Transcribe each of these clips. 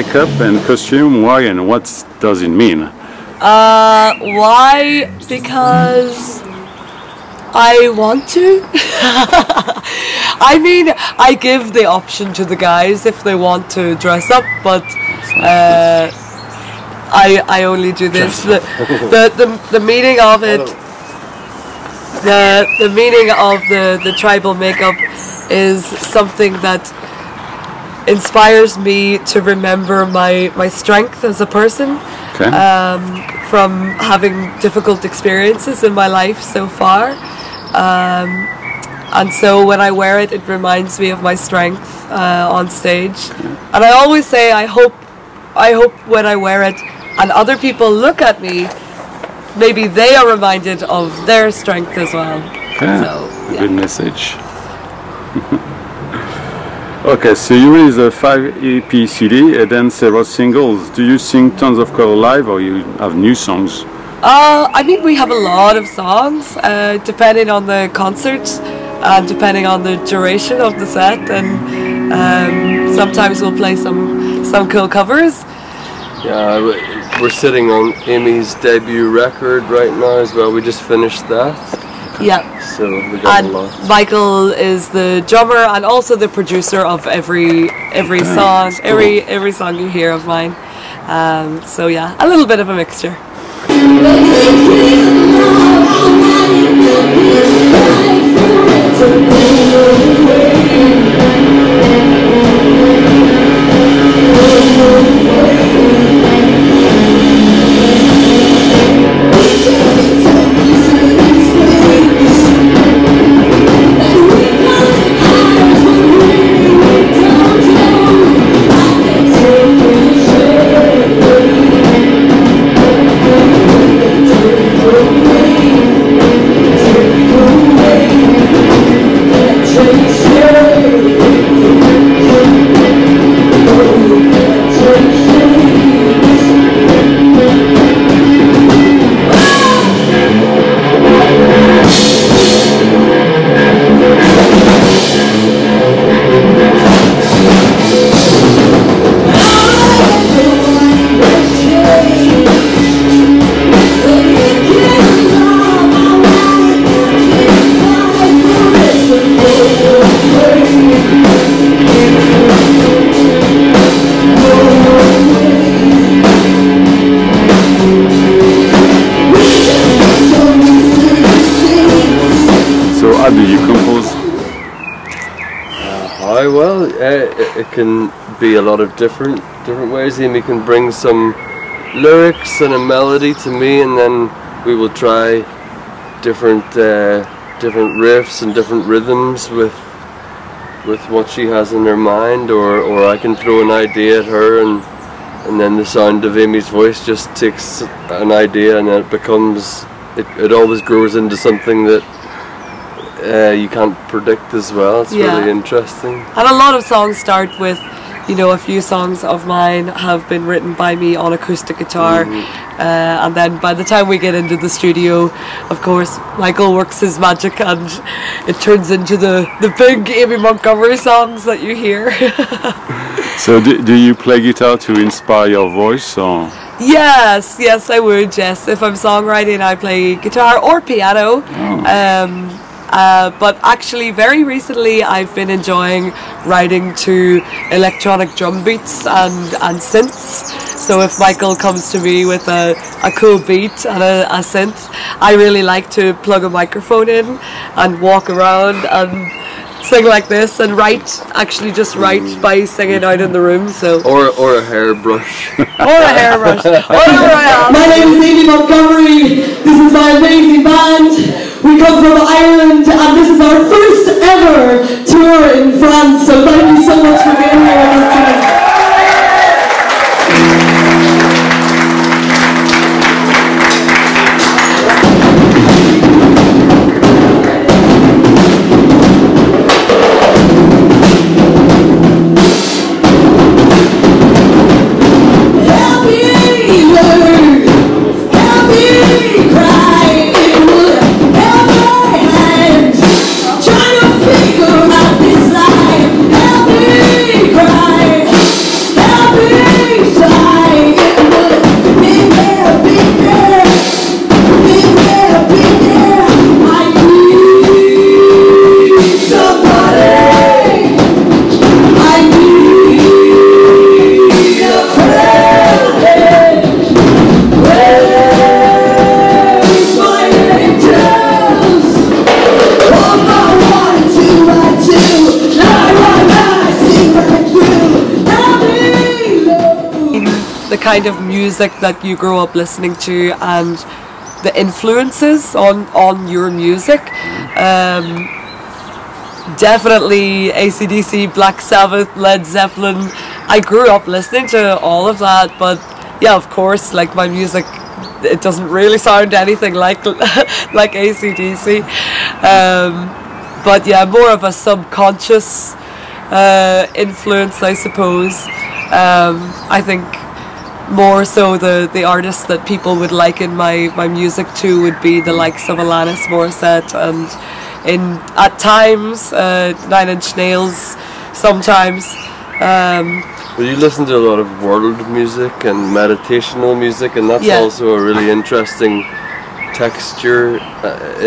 makeup and costume. Why and what does it mean? Why? Because I want to. I mean, I give the option to the guys if they want to dress up, but I only do this. The meaning of it, the meaning of the tribal makeup is something that inspires me to remember my strength as a person. Okay. From having difficult experiences in my life so far. And so when I wear it, it reminds me of my strength on stage. And I always say, I hope when I wear it and other people look at me, maybe they are reminded of their strength as well. Okay. So, yeah. Good message. Okay, so you released a 5 EP CD and then several singles. Do you sing tons of cover live or you have new songs? I mean, we have a lot of songs, depending on the concert and depending on the duration of the set, and sometimes we'll play some cool covers. Yeah, we're sitting on Amy's debut record right now as well. We just finished that. Yeah. So we got a lot. Michael is the drummer and also the producer of every song, cool. every song you hear of mine. So yeah, a little bit of a mixture. It can be a lot of different ways. Amy can bring some lyrics and a melody to me, and then we will try different riffs and different rhythms with what she has in her mind, or I can throw an idea at her, and then the sound of Amy's voice just takes an idea, and then it always grows into something that you can't predict as well. It's really interesting. And a lot of songs start with, a few songs of mine have been written by me on acoustic guitar, and then by the time we get into the studio, of course, Michael works his magic and it turns into the big Amy Montgomery songs that you hear. So do you play guitar to inspire your voice, or? Yes, I would, yes. If I'm songwriting, I play guitar or piano. Oh. But actually very recently I've been enjoying writing to electronic drum beats and synths. So if Michael comes to me with a cool beat and a synth, I really like to plug a microphone in and walk around and sing like this and write by singing out in the room. So or a hairbrush. Or a hairbrush. Whatever I am. My name is Amy Montgomery. This is my amazing band. We come from Ireland and this is our first ever tour in France. So thank you so much for being here with us today. Cry. the kind of music that you grow up listening to and the influences on your music. Definitely AC/DC, Black Sabbath, Led Zeppelin. I grew up listening to all of that, but yeah, of course, like my music, it doesn't really sound anything like like AC/DC. But yeah, more of a subconscious influence, I suppose. I think more so the artists that people would liken my music to would be the likes of Alanis Morissette and at times 9 Inch Nails sometimes. Well, you listen to a lot of world music and meditational music, and that's also a really interesting texture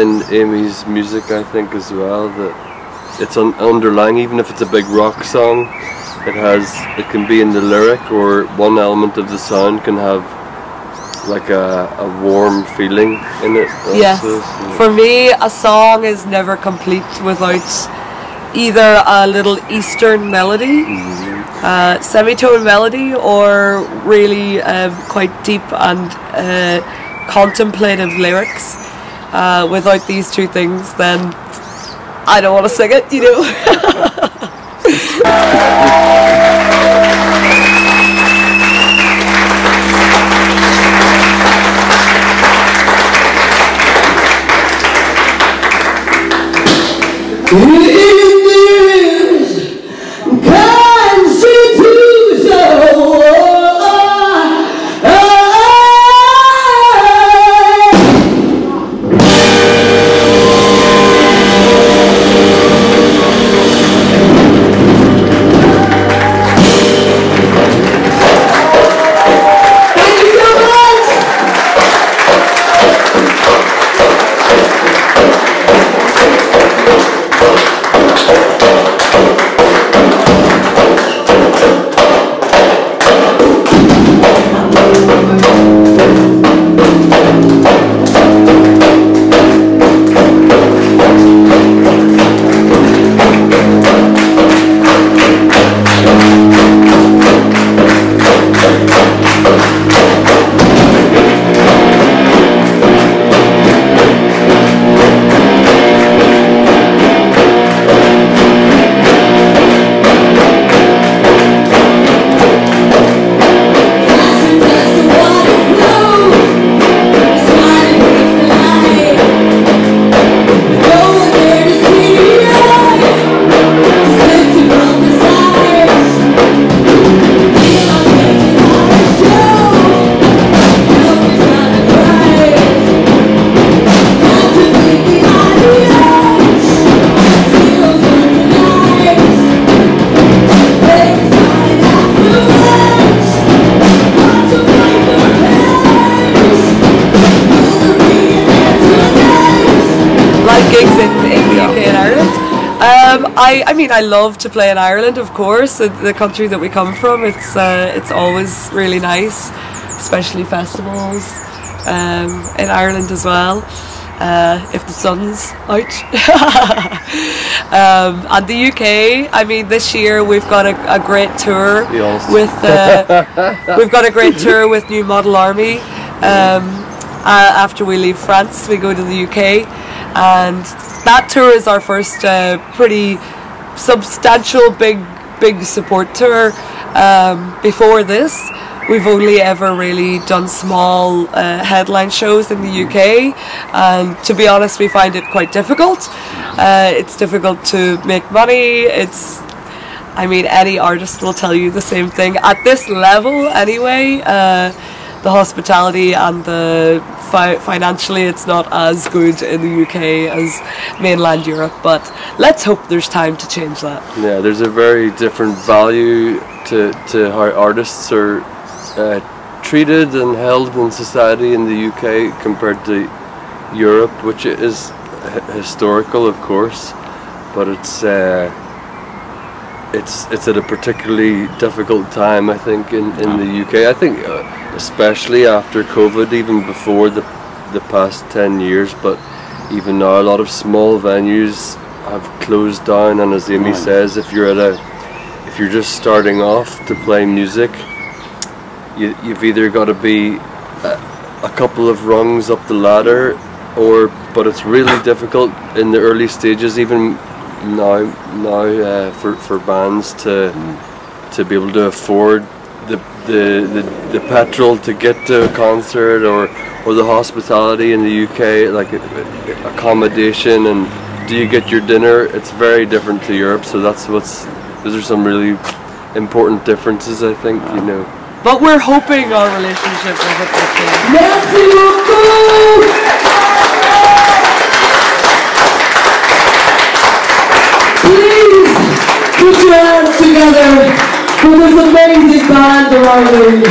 in Amy's music, I think, as well. That it's underlying, even if it's a big rock song, it can be in the lyric, or one element of the sound can have like a warm feeling in it also. Yes, for me a song is never complete without either a little Eastern melody, semitone melody, or really quite deep and contemplative lyrics. Without these two things, then I don't want to sing it, you know. I mean, I love to play in Ireland, of course, the country that we come from. It's always really nice, especially festivals in Ireland as well, if the sun's out. And the UK, I mean, this year we've got a great tour with we've got a great tour with New Model Army. After we leave France, we go to the UK, and that tour is our first pretty substantial big support tour. Before this, we've only ever really done small headline shows in the UK, and to be honest, we find it quite difficult. It's difficult to make money. I mean, any artist will tell you the same thing at this level anyway. The hospitality and the financially, it's not as good in the UK as mainland Europe, but let's hope there's time to change that. Yeah, there's a very different value to how artists are treated and held in society in the UK compared to Europe, which is historical, of course, but it's at a particularly difficult time, I think, in the UK. I think especially after COVID, even before the past 10 years, but even now a lot of small venues have closed down, and as Amy says, if you're just starting off to play music, you've either got to be a couple of rungs up the ladder, but it's really difficult in the early stages, even now for bands to be able to afford the petrol to get to a concert, or the hospitality in the UK, like accommodation, and do you get your dinner? It's very different to Europe, so those are some really important differences, I think, you know. But we're hoping our relationship will hit that change. Merci beaucoup! Please put your hands together for this amazing band arriving.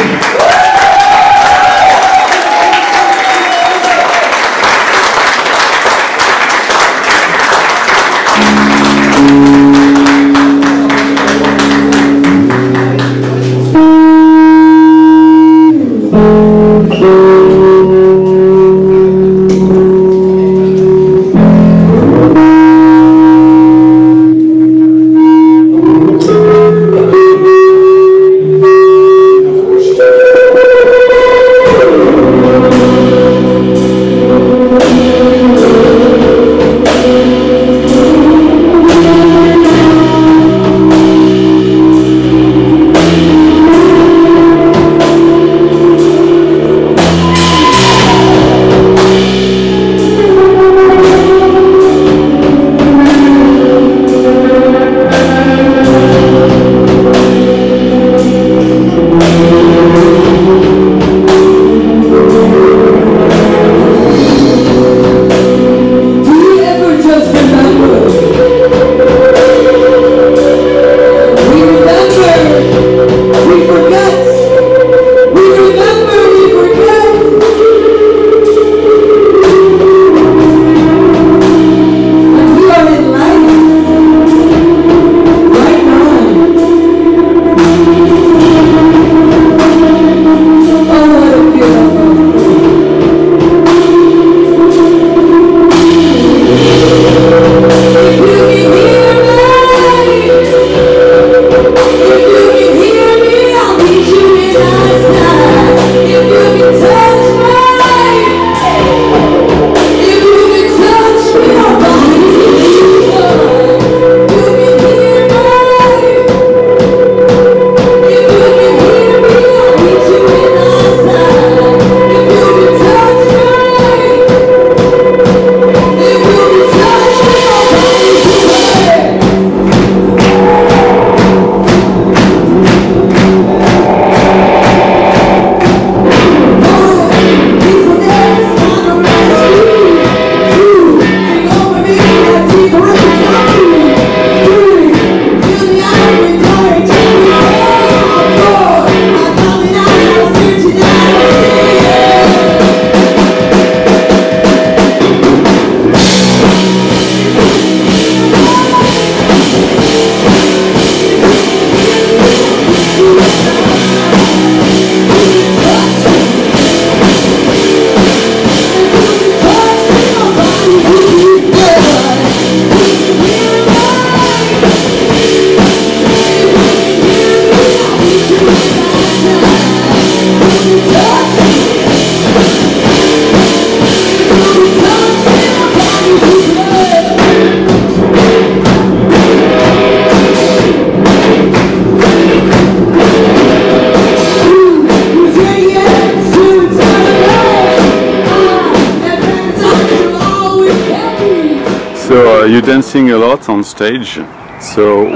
You're dancing a lot on stage, so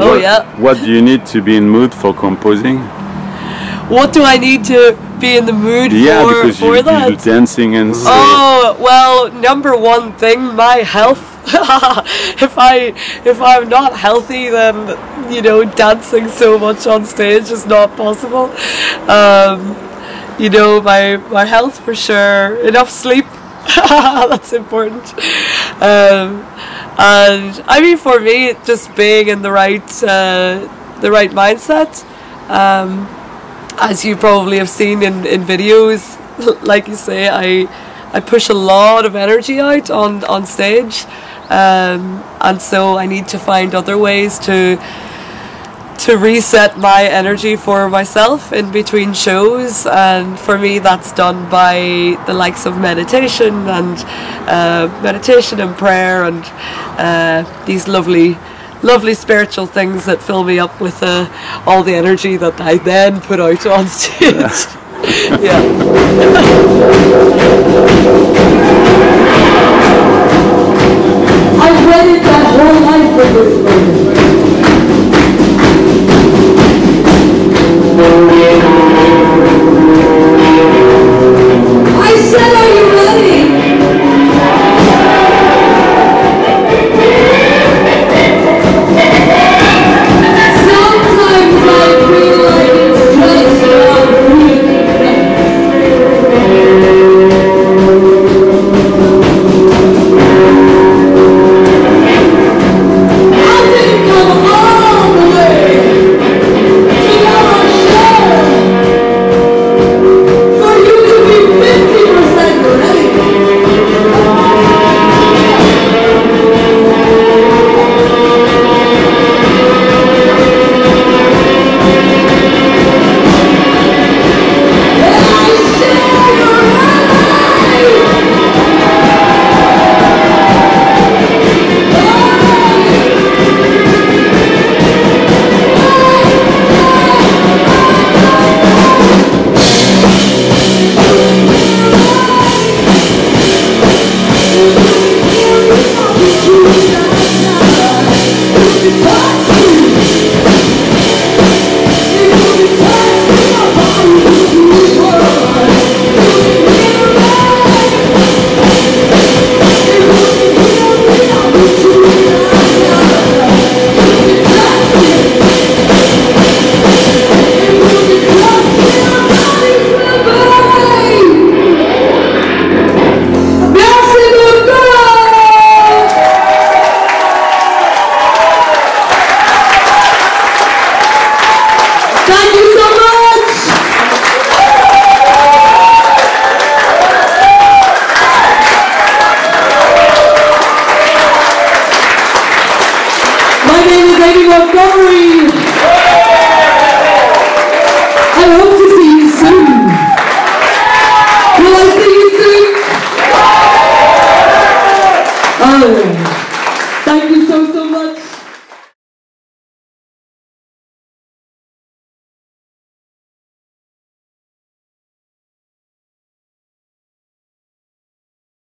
what do you need to be in mood for composing? What do I need to be in the mood for that? You're dancing and singing. Oh, well, number one thing, my health. if I'm not healthy, then, you know, dancing so much on stage is not possible. You know, my health for sure, enough sleep, that's important. And I mean, for me, just being in the right mindset. As you probably have seen in videos, like you say, I push a lot of energy out on stage, and so I need to find other ways to to reset my energy for myself in between shows, and for me that's done by the likes of meditation and prayer and these lovely spiritual things that fill me up with all the energy that I then put out on stage. Yeah. I've waited that whole life for this moment.